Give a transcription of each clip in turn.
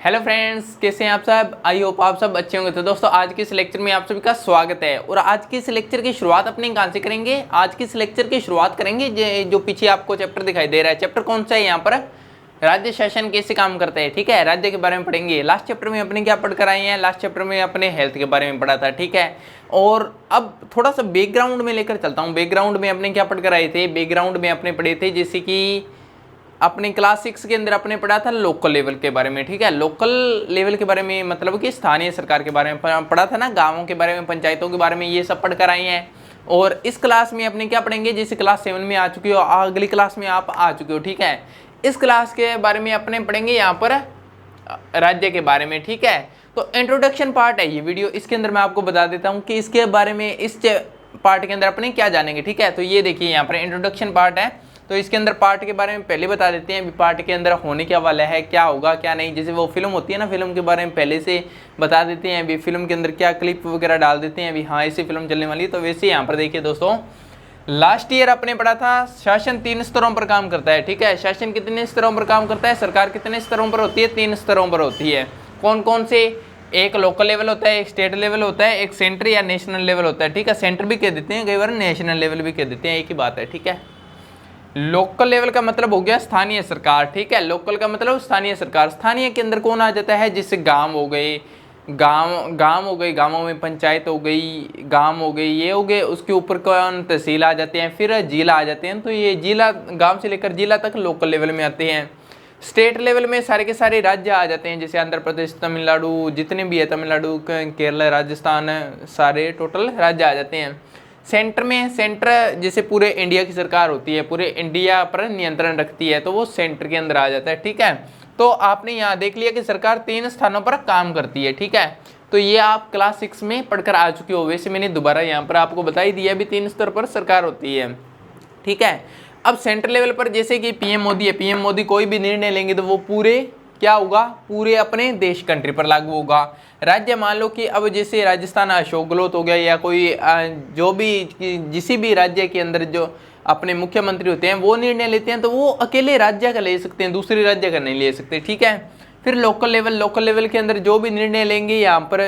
Hello friends, कैसे हैं आप सब। आई होप आप सब अच्छे होंगे। तो दोस्तों, आज के इस लेक्चर में आप सभी का स्वागत है। और आज के इस लेक्चर की शुरुआत अपने कहां से करेंगे? आज के इस लेक्चर की शुरुआत करेंगे जो पीछे आपको चैप्टर दिखाई दे रहा है। चैप्टर कौन सा है यहाँ पर? राज्य शासन कैसे काम करता है। ठीक है, राज्य के बारे में पढ़ेंगे। लास्ट चैप्टर में अपने क्या पढ़ कर आए हैं? लास्ट चैप्टर में अपने हेल्थ के बारे में पढ़ा था। ठीक है, और अब थोड़ा सा बैकग्राउंड में लेकर चलता हूँ। बैकग्राउंड में अपने क्या पढ़ कर आए थे? बैकग्राउंड में अपने पढ़े थे जैसे कि अपने क्लास 6 के अंदर अपने पढ़ा था लोकल लेवल के बारे में। ठीक है, लोकल लेवल के बारे में मतलब कि स्थानीय सरकार के बारे में पढ़ा था ना, गांवों के बारे में, पंचायतों के बारे में, ये सब पढ़कर आए हैं। और इस क्लास में अपने क्या पढ़ेंगे? जैसे क्लास 7 में आ चुके हो, अगली क्लास में आप आ चुके हो। ठीक है, इस क्लास के बारे में अपने पढ़ेंगे यहाँ पर राज्य के बारे में। ठीक है, तो इंट्रोडक्शन पार्ट है ये वीडियो। इसके अंदर मैं आपको बता देता हूँ कि इसके बारे में इस पार्ट के अंदर अपने क्या जानेंगे। ठीक है, तो ये देखिए यहाँ पर इंट्रोडक्शन पार्ट है। तो इसके अंदर पार्ट के बारे में पहले बता देते हैं, पार्ट के अंदर होने क्या वाला है, क्या होगा क्या नहीं। जैसे वो फिल्म होती है ना, फिल्म के बारे में पहले से बता देते हैं। अभी फिल्म के अंदर क्या क्लिप वगैरह डाल देते हैं, अभी हाँ ऐसी फिल्म चलने वाली है। तो वैसे यहाँ पर देखिए दोस्तों, लास्ट ईयर अपने पढ़ा था शासन 3 स्तरों पर काम करता है। ठीक है, शासन कितने स्तरों पर काम करता है? सरकार कितने स्तरों पर होती है? 3 स्तरों पर होती है। कौन कौन से? एक लोकल लेवल होता है, एक स्टेट लेवल होता है, एक सेंटर या नेशनल लेवल होता है। ठीक है, सेंटर भी कह देते हैं कई बार, नेशनल लेवल भी कह देते हैं, एक ही बात है। ठीक है, लोकल लेवल का मतलब हो गया स्थानीय सरकार। ठीक है, लोकल का मतलब स्थानीय सरकार। स्थानीय के अंदर कौन आ जाता है? जैसे गांव हो गए, गांव हो गए, गांवों में पंचायत हो गई, गांव हो गए, ये हो गए। उसके ऊपर कौन? तहसील आ जाते हैं, फिर जिला आ जाते हैं। तो ये जिला, गांव से लेकर जिला तक लोकल लेवल में आते हैं। स्टेट लेवल में सारे के सारे राज्य आ जाते हैं, जैसे आंध्र प्रदेश, तमिलनाडु, जितने भी है, तमिलनाडु, केरला, राजस्थान, सारे टोटल राज्य आ जाते हैं। सेंटर में, सेंटर जैसे पूरे इंडिया की सरकार होती है, पूरे इंडिया पर नियंत्रण रखती है, तो वो सेंटर के अंदर आ जाता है। ठीक है, तो आपने यहाँ देख लिया कि सरकार 3 स्थानों पर काम करती है। ठीक है, तो ये आप क्लास 6 में पढ़कर आ चुके हो। वैसे मैंने दोबारा यहाँ पर आपको बता ही दिया, अभी 3 स्तर पर सरकार होती है। ठीक है, अब सेंट्रल लेवल पर जैसे कि पीएम मोदी है, पीएम मोदी कोई भी निर्णय लेंगे तो वो पूरे क्या होगा? पूरे अपने देश कंट्री पर लागू होगा। राज्य मान लो कि अब जैसे राजस्थान अशोक गहलोत हो गया, या कोई जो भी जिसी भी राज्य के अंदर जो अपने मुख्यमंत्री होते हैं वो निर्णय लेते हैं, तो वो अकेले राज्य का ले सकते हैं, दूसरे राज्य का नहीं ले सकते। ठीक है, फिर लोकल लेवल के अंदर जो भी निर्णय लेंगे, यहाँ पर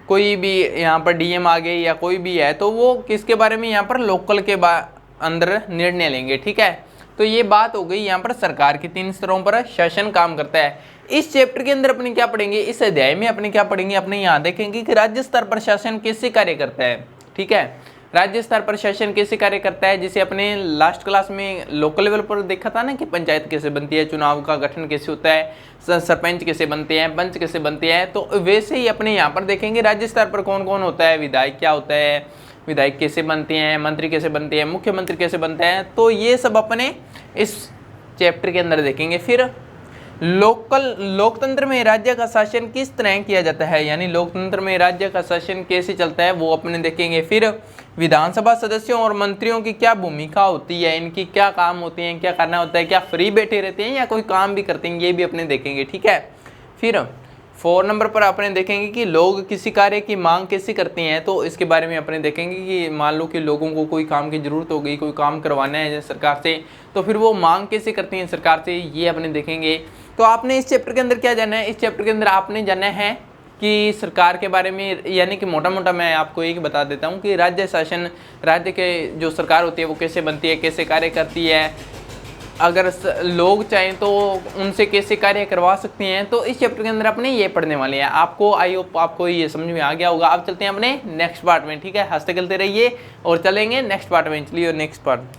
कोई भी, यहाँ पर डीएम आ गए या कोई भी है, तो वो किसके बारे में? यहाँ पर लोकल के अंदर निर्णय लेंगे। ठीक है, तो ये बात हो गई यहाँ पर सरकार की 3 स्तरों पर शासन काम करता है। इस चैप्टर के अंदर अपने क्या पढ़ेंगे? इस अध्याय में अपने क्या पढ़ेंगे? अपने यहाँ देखेंगे कि राज्य स्तर पर शासन कैसे कार्य करता है। ठीक है, राज्य स्तर पर शासन कैसे कार्य करता है। जैसे अपने लास्ट क्लास में लोकल लेवल पर देखा था ना कि पंचायत कैसे बनती है, चुनाव का गठन कैसे होता है, सरपंच कैसे बनते हैं, पंच कैसे बनते हैं। तो वैसे ही अपने यहाँ पर देखेंगे राज्य स्तर पर कौन कौन होता है, विधायक क्या होता है, विधायक कैसे बनते हैं, मंत्री कैसे बनते हैं, मुख्यमंत्री कैसे बनते हैं। तो ये सब अपने इस चैप्टर के अंदर देखेंगे। फिर लोकतंत्र में राज्य का शासन किस तरह किया जाता है, यानी लोकतंत्र में राज्य का शासन कैसे चलता है, वो अपने देखेंगे। फिर विधानसभा सदस्यों और मंत्रियों की क्या भूमिका होती है, इनकी क्या काम होते हैं, क्या करना होता है, क्या फ्री बैठे रहते हैं या कोई काम भी करते हैं, ये भी अपने देखेंगे। ठीक है, फिर 4 नंबर पर अपने देखेंगे कि लोग किसी कार्य की मांग कैसे करते हैं। तो इसके बारे में अपने देखेंगे कि मान लो कि लोगों को कोई काम की ज़रूरत हो गई, कोई काम करवाना है सरकार से, तो फिर वो मांग कैसे करते हैं सरकार से, ये अपने देखेंगे। तो आपने इस चैप्टर के अंदर क्या जानना है? इस चैप्टर के अंदर आपने जानना है कि सरकार के बारे में, यानी कि मोटा मोटा मैं आपको एक बता देता हूँ कि राज्य शासन, राज्य के जो सरकार होती है वो कैसे बनती है, कैसे कार्य करती है, अगर लोग चाहें तो उनसे कैसे कार्य करवा सकते हैं। तो इस चैप्टर के अंदर अपने ये पढ़ने वाले हैं। आपको आई होप आपको ये समझ में आ गया होगा। अब चलते हैं अपने नेक्स्ट पार्ट में। ठीक है, हंसते खेलते रहिए और चलेंगे नेक्स्ट पार्ट में। चलिए नेक्स्ट पार्ट।